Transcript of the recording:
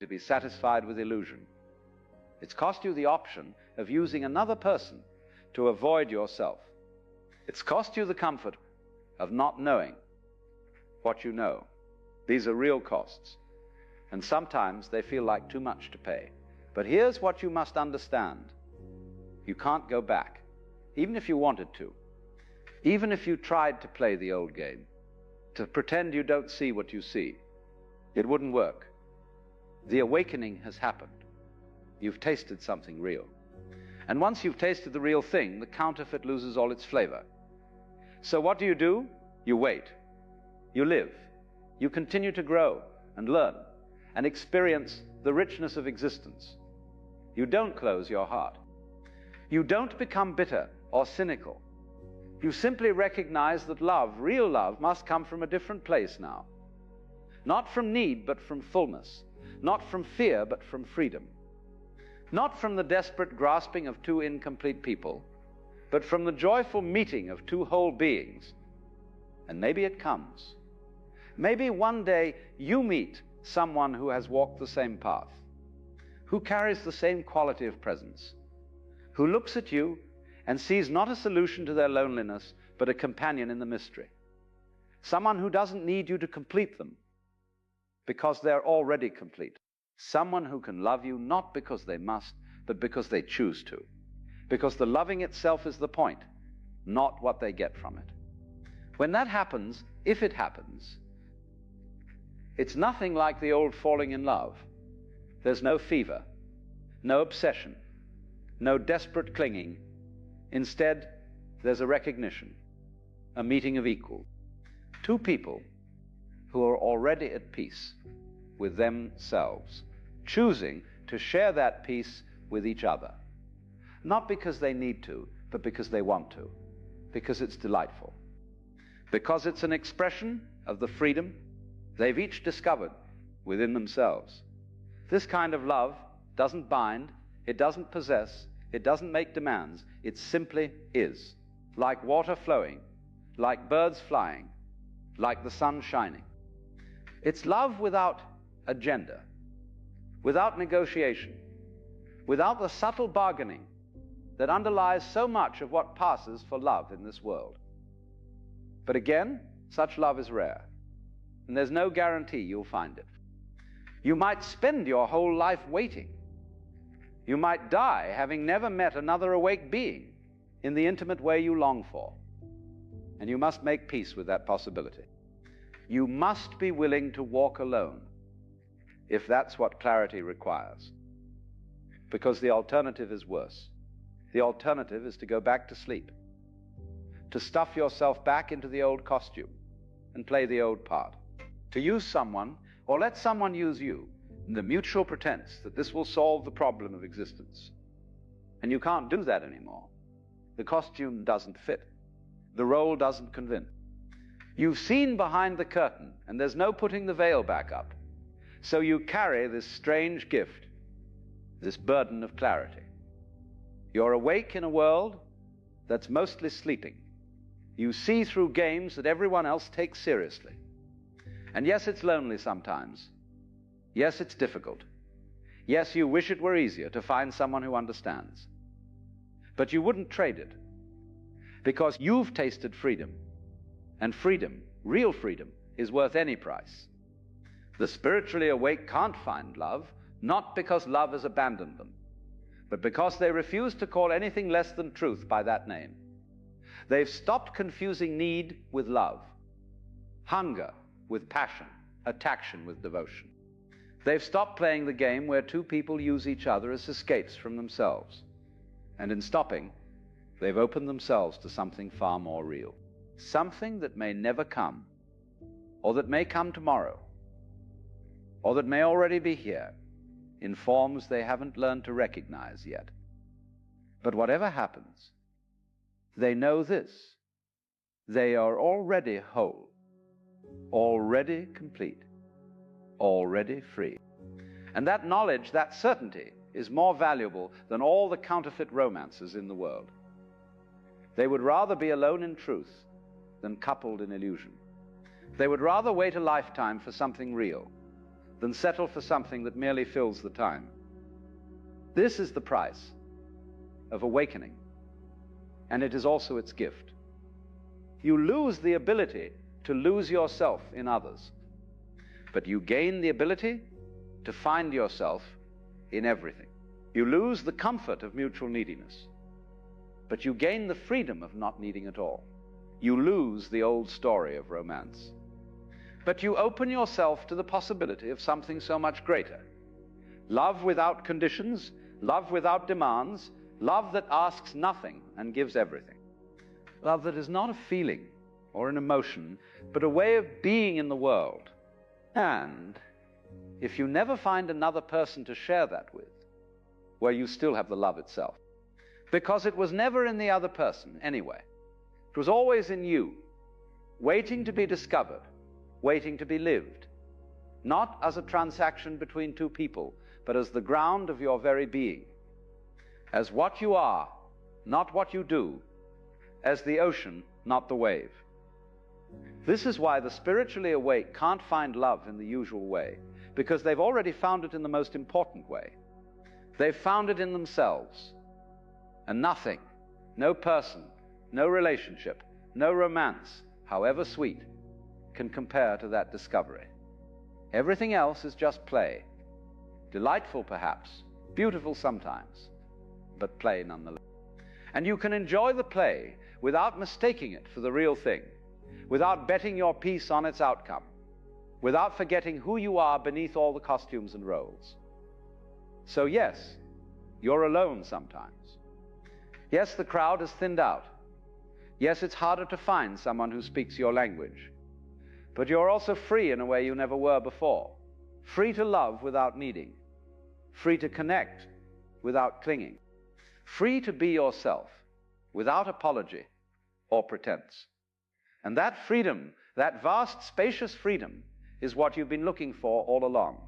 to be satisfied with illusion. It's cost you the option of using another person to avoid yourself. It's cost you the comfort of not knowing what you know. These are real costs, and sometimes they feel like too much to pay. But here's what you must understand. You can't go back, even if you wanted to. Even if you tried to play the old game, to pretend you don't see what you see, it wouldn't work. The awakening has happened. You've tasted something real. And once you've tasted the real thing, the counterfeit loses all its flavor. So what do? You wait. You live. You continue to grow and learn and experience the richness of existence. You don't close your heart. You don't become bitter or cynical. You simply recognize that love, real love, must come from a different place now. Not from need, but from fullness. Not from fear, but from freedom. Not from the desperate grasping of two incomplete people, but from the joyful meeting of two whole beings. And maybe it comes. Maybe one day you meet someone who has walked the same path, who carries the same quality of presence, who looks at you and sees not a solution to their loneliness, but a companion in the mystery. Someone who doesn't need you to complete them, because they're already complete. Someone who can love you not because they must, but because they choose to. Because the loving itself is the point, not what they get from it. When that happens, if it happens, it's nothing like the old falling in love. There's no fever, no obsession, no desperate clinging. Instead, there's a recognition, a meeting of equals. Two people who are already at peace with themselves, choosing to share that peace with each other. Not because they need to, but because they want to, because it's delightful, because it's an expression of the freedom they've each discovered within themselves. This kind of love doesn't bind, it doesn't possess, it doesn't make demands, it simply is. Like water flowing, like birds flying, like the sun shining. It's love without agenda, without negotiation, without the subtle bargaining that underlies so much of what passes for love in this world. But again, such love is rare, and there's no guarantee you'll find it. You might spend your whole life waiting. You might die having never met another awake being in the intimate way you long for. And you must make peace with that possibility. You must be willing to walk alone, if that's what clarity requires. Because the alternative is worse. The alternative is to go back to sleep, to stuff yourself back into the old costume and play the old part, to use someone or let someone use you in the mutual pretense that this will solve the problem of existence. And you can't do that anymore. The costume doesn't fit. The role doesn't convince. You've seen behind the curtain, and there's no putting the veil back up. So you carry this strange gift, this burden of clarity. You're awake in a world that's mostly sleeping. You see through games that everyone else takes seriously. And yes, it's lonely sometimes. Yes, it's difficult. Yes, you wish it were easier to find someone who understands. But you wouldn't trade it, because you've tasted freedom. And freedom, real freedom, is worth any price. The spiritually awake can't find love, not because love has abandoned them, but because they refuse to call anything less than truth by that name. They've stopped confusing need with love, hunger with passion, attraction with devotion. They've stopped playing the game where two people use each other as escapes from themselves. And in stopping, they've opened themselves to something far more real. Something that may never come, or that may come tomorrow, or that may already be here, in forms they haven't learned to recognize yet. But whatever happens, they know this: they are already whole, already complete, already free. And that knowledge, that certainty, is more valuable than all the counterfeit romances in the world. They would rather be alone in truth than coupled in illusion. They would rather wait a lifetime for something real than settle for something that merely fills the time. This is the price of awakening, and it is also its gift. You lose the ability to lose yourself in others, but you gain the ability to find yourself in everything. You lose the comfort of mutual neediness, but you gain the freedom of not needing at all. You lose the old story of romance, but you open yourself to the possibility of something so much greater. Love without conditions, love without demands, love that asks nothing and gives everything. Love that is not a feeling or an emotion, but a way of being in the world. And if you never find another person to share that with, well, you still have the love itself. Because it was never in the other person anyway. It was always in you, waiting to be discovered, waiting to be lived, not as a transaction between two people, but as the ground of your very being, as what you are, not what you do, as the ocean, not the wave. This is why the spiritually awake can't find love in the usual way, because they've already found it in the most important way. They've found it in themselves, and nothing, no person, no relationship, no romance, however sweet, can compare to that discovery. Everything else is just play, delightful perhaps, beautiful sometimes, but play nonetheless. And you can enjoy the play without mistaking it for the real thing, without betting your piece on its outcome, without forgetting who you are beneath all the costumes and roles. So yes, you're alone sometimes. Yes, the crowd has thinned out. Yes, it's harder to find someone who speaks your language. But you're also free in a way you never were before. Free to love without needing. Free to connect without clinging. Free to be yourself without apology or pretense. And that freedom, that vast, spacious freedom, is what you've been looking for all along.